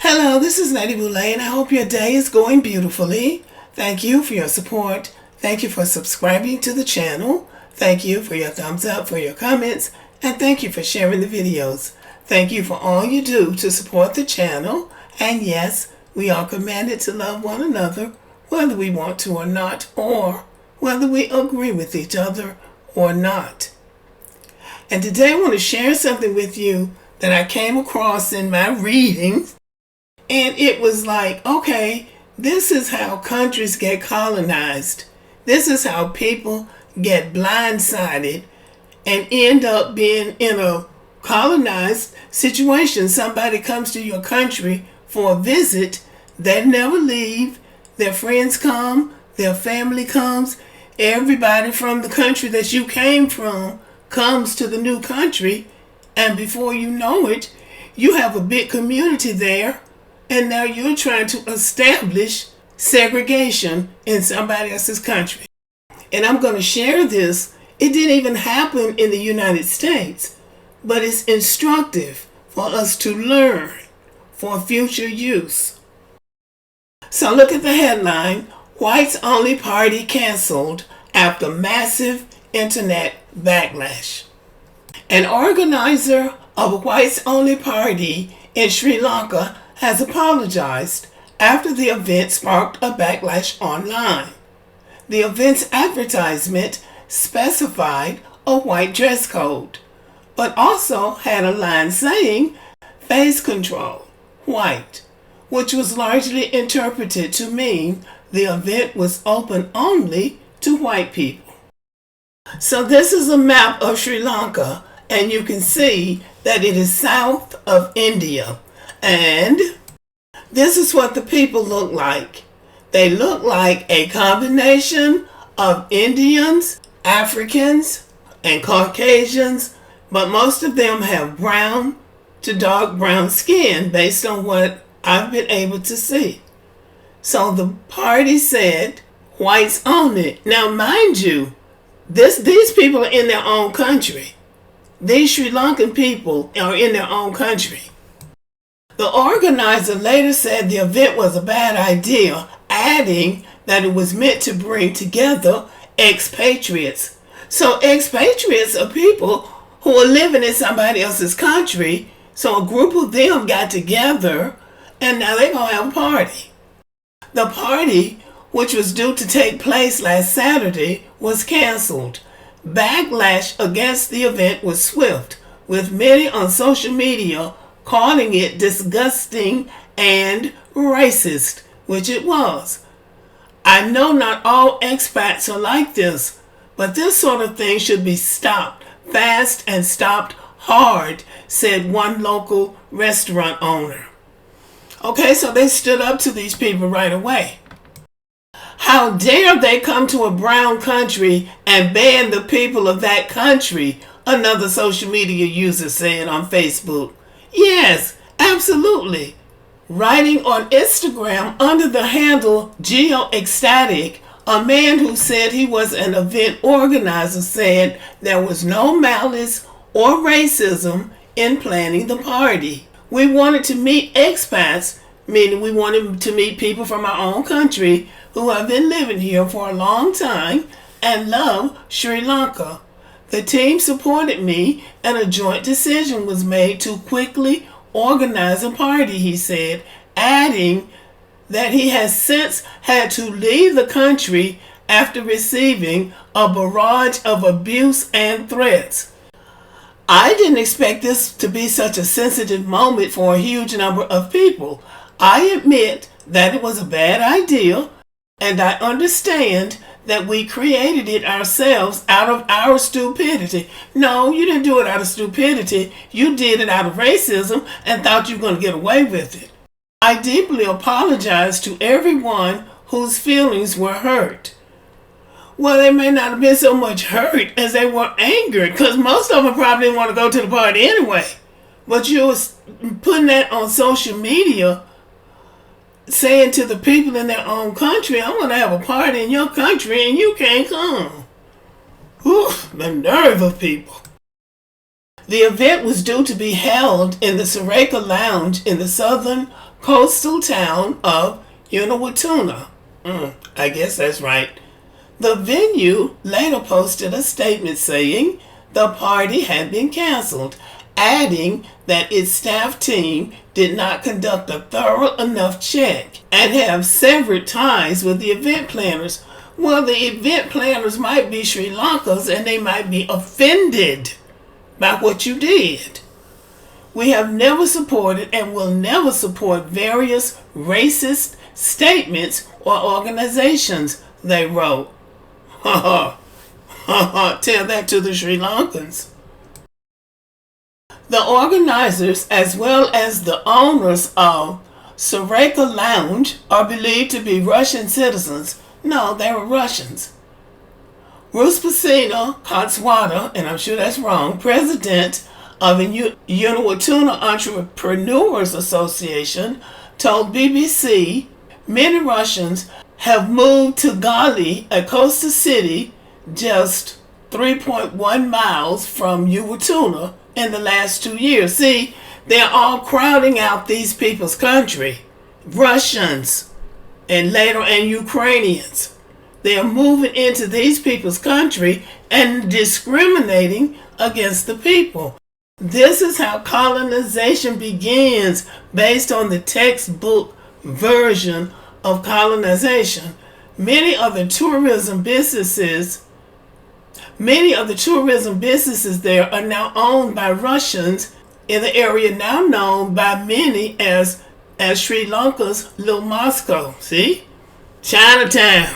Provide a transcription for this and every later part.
Hello, this is Lady Boulay, and I hope your day is going beautifully. Thank you for your support. Thank you for subscribing to the channel. Thank you for your thumbs up, for your comments, and thank you for sharing the videos. Thank you for all you do to support the channel. And yes, we are commanded to love one another, whether we want to or not, or whether we agree with each other or not. And today I want to share something with you that I came across in my readings. And it was like, okay, this is how countries get colonized. This is how people get blindsided and end up being in a colonized situation. Somebody comes to your country for a visit. They never leave. Their friends come. Their family comes. Everybody from the country that you came from comes to the new country. And before you know it, you have a big community there. And now you're trying to establish segregation in somebody else's country. And I'm going to share this. It didn't even happen in the United States, but it's instructive for us to learn for future use. So look at the headline, Whites Only Party Canceled After Massive Internet Backlash. An organizer of a Whites Only Party in Sri Lanka has apologized after the event sparked a backlash online. The event's advertisement specified a white dress code, but also had a line saying face control, white, which was largely interpreted to mean the event was open only to white people. So this is a map of Sri Lanka, and you can see that it is south of India. And this is what the people look like. They look like a combination of Indians, Africans, and Caucasians, but most of them have brown to dark brown skin based on what I've been able to see. So the party said, whites own it. Now mind you, these people are in their own country. These Sri Lankan people are in their own country. The organizer later said the event was a bad idea, adding that it was meant to bring together expatriates. So expatriates are people who are living in somebody else's country. So a group of them got together and now they're going to have a party. The party, which was due to take place last Saturday, was canceled. Backlash against the event was swift, with many on social media calling it disgusting and racist, which it was. I know not all expats are like this, but this sort of thing should be stopped fast and stopped hard, said one local restaurant owner. Okay, so they stood up to these people right away. How dare they come to a brown country and ban the people of that country, another social media user said on Facebook. Yes, absolutely. Writing on Instagram under the handle GeoExtatic, a man who said he was an event organizer said there was no malice or racism in planning the party. We wanted to meet expats, meaning we wanted to meet people from our own country who have been living here for a long time and love Sri Lanka. The team supported me and a joint decision was made to quickly organize a party, he said, adding that he has since had to leave the country after receiving a barrage of abuse and threats. I didn't expect this to be such a sensitive moment for a huge number of people. I admit that it was a bad idea, and I understand that we created it ourselves out of our stupidity. No, you didn't do it out of stupidity. You did it out of racism and thought you were going to get away with it. I deeply apologize to everyone whose feelings were hurt. Well, they may not have been so much hurt as they were angered, because most of them probably didn't want to go to the party anyway. But you was putting that on social media, saying to the people in their own country, I want to have a party in your country and you can't come. Whew, the nerve of people. The event was due to be held in the Sri Lounge in the southern coastal town of Unawatuna. I guess that's right. The venue later posted a statement saying the party had been canceled, adding that its staff team did not conduct a thorough enough check and have severed ties with the event planners. Well, the event planners might be Sri Lankans and they might be offended by what you did. We have never supported and will never support various racist statements or organizations, they wrote. Tell that to the Sri Lankans. The organizers, as well as the owners of Sri Lounge, are believed to be Russian citizens. No, they were Russians. Ruspasina Kotswada, and I'm sure that's wrong, president of the Unawatuna Entrepreneurs Association, told BBC many Russians have moved to Gali, a coastal city just 3.1 miles from Uwatuna, in the last 2 years. See, they're all crowding out these people's country. Russians and Ukrainians. They are moving into these people's country and discriminating against the people. This is how colonization begins, based on the textbook version of colonization. Many of the tourism businesses there are now owned by Russians in the area now known by many as Sri Lanka's Little Moscow. See? Chinatown.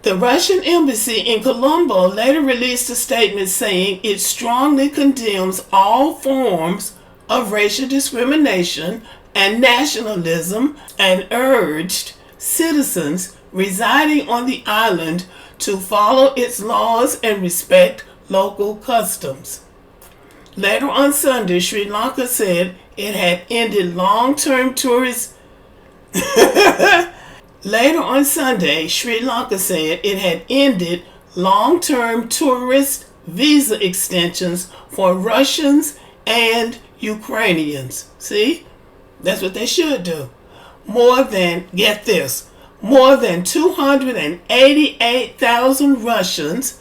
The Russian embassy in Colombo later released a statement saying it strongly condemns all forms of racial discrimination and nationalism and urged citizens residing on the island to follow its laws and respect local customs. Later on Sunday, Sri Lanka said it had ended long-term tourist Later on Sunday, Sri Lanka said it had ended long-term tourist visa extensions for Russians and Ukrainians. See? That's what they should do. Get this, more than 288,000 Russians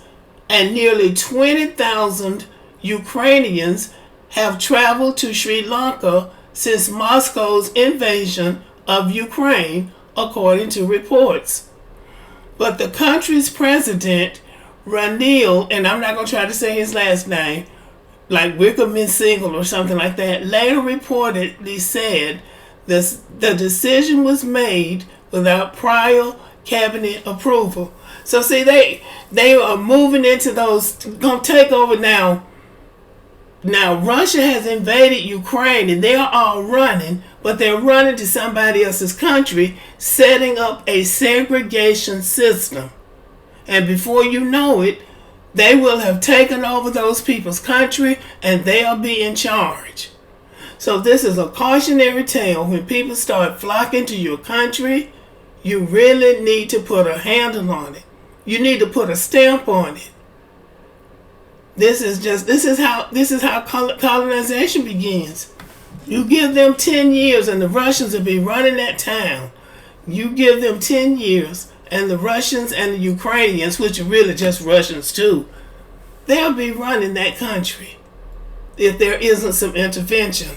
and nearly 20,000 Ukrainians have traveled to Sri Lanka since Moscow's invasion of Ukraine, according to reports. But the country's president, Ranil, and I'm not going to try to say his last name, like Wickerman Single or something like that, later reportedly said the decision was made without prior cabinet approval. So see, they are moving into those, going to take over now. Now, Russia has invaded Ukraine and they're all running, but they're running to somebody else's country, setting up a segregation system. And before you know it, they will have taken over those people's country and they'll be in charge. So this is a cautionary tale. When people start flocking to your country, you really need to put a handle on it. You need to put a stamp on it. This is how colonization begins. You give them 10 years and the Russians will be running that town. You give them 10 years and the Russians and the Ukrainians, which are really just Russians too, they'll be running that country if there isn't some intervention.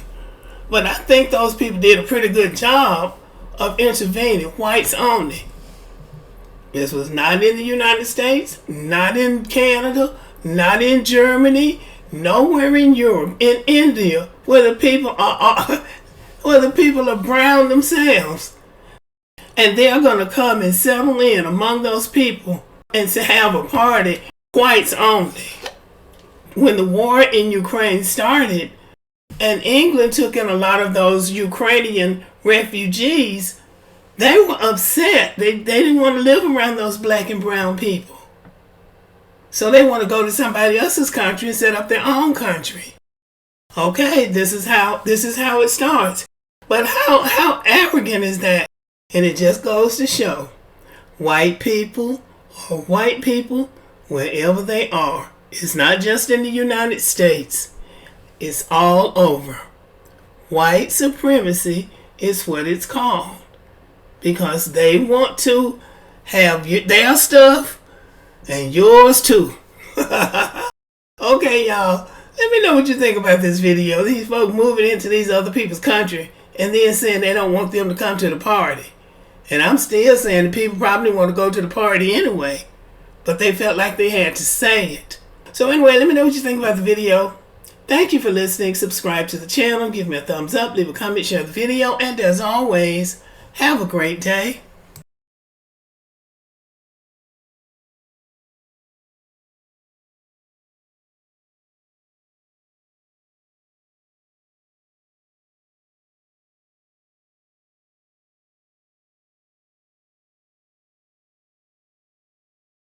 But I think those people did a pretty good job of intervening, whites only. This was not in the United States, not in Canada, not in Germany, nowhere in Europe, in India, where the people are brown themselves. And they're going to come and settle in among those people and to have a party, whites only. When the war in Ukraine started, and England took in a lot of those Ukrainian refugees, they were upset. They didn't want to live around those black and brown people. So they want to go to somebody else's country and set up their own country. Okay, this is how it starts. But how arrogant is that? And it just goes to show, white people are white people wherever they are. It's not just in the United States. It's all over. White supremacy is what it's called. Because they want to have their stuff and yours too. Okay, y'all. Let me know what you think about this video. These folks moving into these other people's country and then saying they don't want them to come to the party. And I'm still saying the people probably want to go to the party anyway. But they felt like they had to say it. So anyway, let me know what you think about the video. Thank you for listening. Subscribe to the channel. Give me a thumbs up. Leave a comment. Share the video. And as always, have a great day.